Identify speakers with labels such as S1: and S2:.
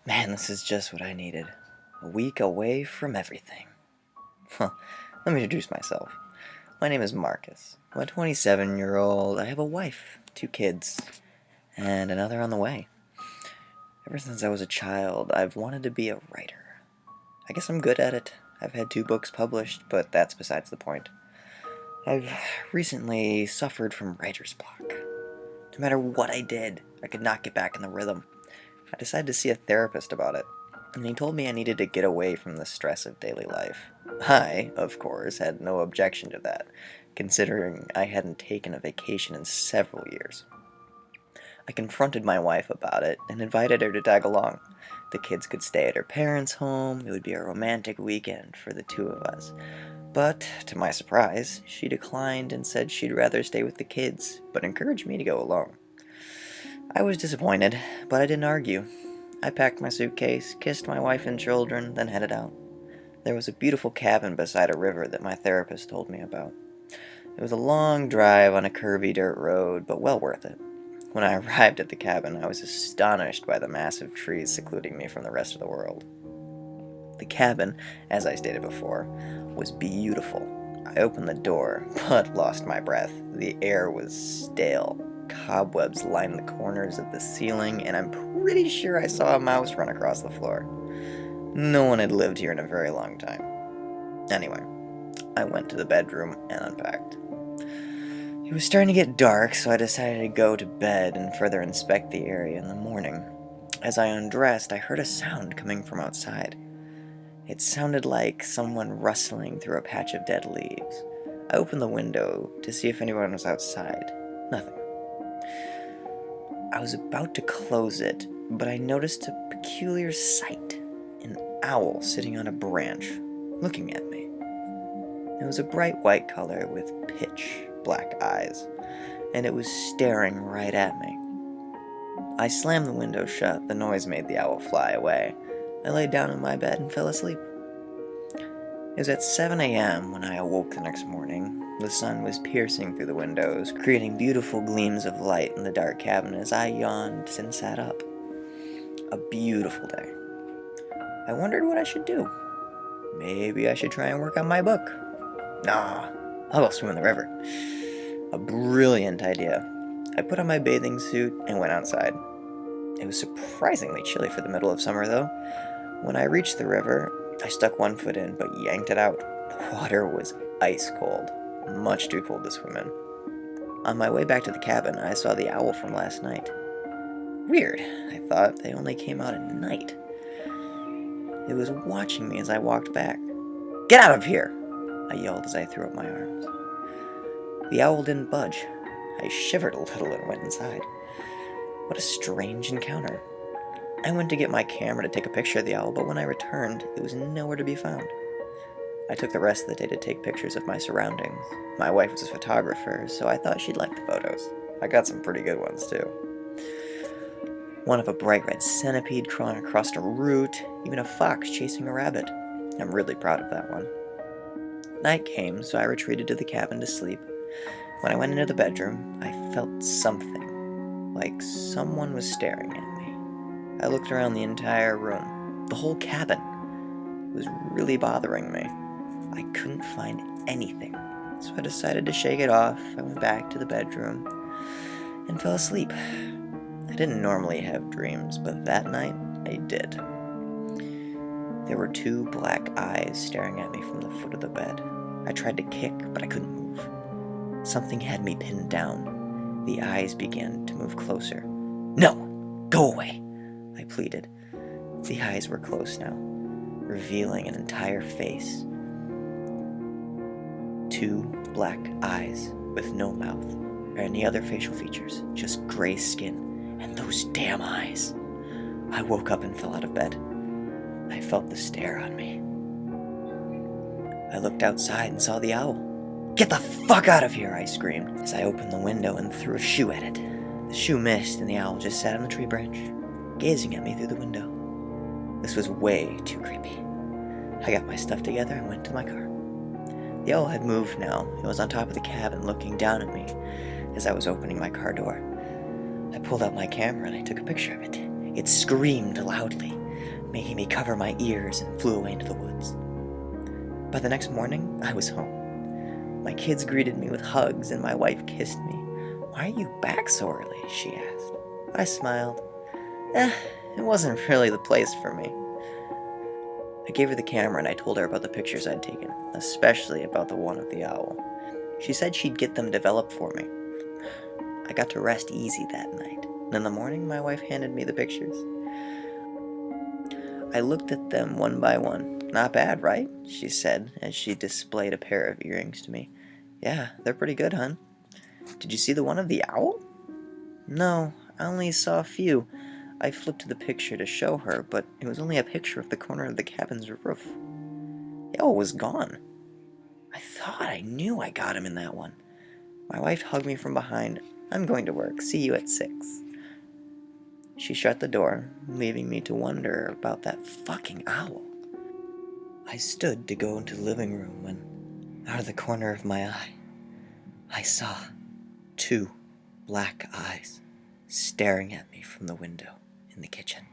S1: Man, this is just what I needed. A week away from everything. Huh. Let me introduce myself. My name is Marcus. I'm a 27-year-old. I have a wife, 2 kids, and another on the way. Ever since I was a child, I've wanted to be a writer. I guess I'm good at it. I've had 2 books published, but that's besides the point. I've recently suffered from writer's block. No matter what I did, I could not get back in the rhythm. I decided to see a therapist about it, and he told me I needed to get away from the stress of daily life. I, of course, had no objection to that, considering I hadn't taken a vacation in several years. I confronted my wife about it and invited her to tag along. The kids could stay at her parents' home. It would be a romantic weekend for the 2 of us. But, to my surprise, she declined and said she'd rather stay with the kids, but encouraged me to go along. I was disappointed, but I didn't argue. I packed my suitcase, kissed my wife and children, then headed out. There was a beautiful cabin beside a river that my therapist told me about. It was a long drive on a curvy dirt road, but well worth it. When I arrived at the cabin, I was astonished by the massive trees secluding me from the rest of the world. The cabin, as I stated before, was beautiful. I opened the door, but lost my breath. The air was stale. Cobwebs lined the corners of the ceiling, and I'm pretty sure I saw a mouse run across the floor. No one had lived here in a very long time. Anyway, I went to the bedroom and unpacked. It was starting to get dark, so I decided to go to bed and further inspect the area in the morning. As I undressed, I heard a sound coming from outside. It sounded like someone rustling through a patch of dead leaves. I opened the window to see if anyone was outside. Nothing. I was about to close it, but I noticed a peculiar sight. An owl sitting on a branch, looking at me. It was a bright white color with pitch black eyes, and it was staring right at me. I slammed the window shut. The noise made the owl fly away. I laid down in my bed and fell asleep. It was at 7 a.m. when I awoke the next morning. The sun was piercing through the windows, creating beautiful gleams of light in the dark cabin as I yawned and sat up. A beautiful day. I wondered what I should do. Maybe I should try and work on my book. Nah, I'll go swim in the river. A brilliant idea. I put on my bathing suit and went outside. It was surprisingly chilly for the middle of summer, though. When I reached the river, I stuck one foot in, but yanked it out. The water was ice cold, much too cold to swim in. On my way back to the cabin, I saw the owl from last night. Weird, I thought. They only came out at night. It was watching me as I walked back. "Get out of here!" I yelled as I threw up my arms. The owl didn't budge. I shivered a little and went inside. What a strange encounter. I went to get my camera to take a picture of the owl, but when I returned, it was nowhere to be found. I took the rest of the day to take pictures of my surroundings. My wife was a photographer, so I thought she'd like the photos. I got some pretty good ones, too. One of a bright red centipede crawling across a root, even a fox chasing a rabbit. I'm really proud of that one. Night came, so I retreated to the cabin to sleep. When I went into the bedroom, I felt something, like someone was staring at me. I looked around the entire room, the whole cabin. It was really bothering me. I couldn't find anything, so I decided to shake it off. I went back to the bedroom and fell asleep. I didn't normally have dreams, but that night I did. There were 2 black eyes staring at me from the foot of the bed. I tried to kick, but I couldn't move. Something had me pinned down. The eyes began to move closer. "No! Go away!" I pleaded. The eyes were close now, revealing an entire face. 2 black eyes with no mouth or any other facial features, just gray skin and those damn eyes. I woke up and fell out of bed. I felt the stare on me. I looked outside and saw the owl. "Get the fuck out of here!" I screamed as I opened the window and threw a shoe at it. The shoe missed and the owl just sat on the tree branch, gazing at me through the window. This was way too creepy. I got my stuff together and went to my car. The owl had moved now. It was on top of the cabin looking down at me as I was opening my car door. I pulled out my camera and I took a picture of it. It screamed loudly. making me cover my ears, and flew away into the woods. By the next morning, I was home. My kids greeted me with hugs, and my wife kissed me. "Why are you back so early?" she asked. I smiled. It wasn't really the place for me. I gave her the camera and I told her about the pictures I'd taken, especially about the one of the owl. She said she'd get them developed for me. I got to rest easy that night, and in the morning my wife handed me the pictures. I looked at them one by one. "Not bad, right?" she said as she displayed a pair of earrings to me. "Yeah, they're pretty good, hon." "Did you see the one of the owl?" "No, I only saw a few." I flipped to the picture to show her, but it was only a picture of the corner of the cabin's roof. The owl was gone. I thought I knew I got him in that one. My wife hugged me from behind. "I'm going to work. See you at 6." She shut the door, leaving me to wonder about that fucking owl. I stood to go into the living room when, out of the corner of my eye, I saw 2 black eyes staring at me from the window in the kitchen.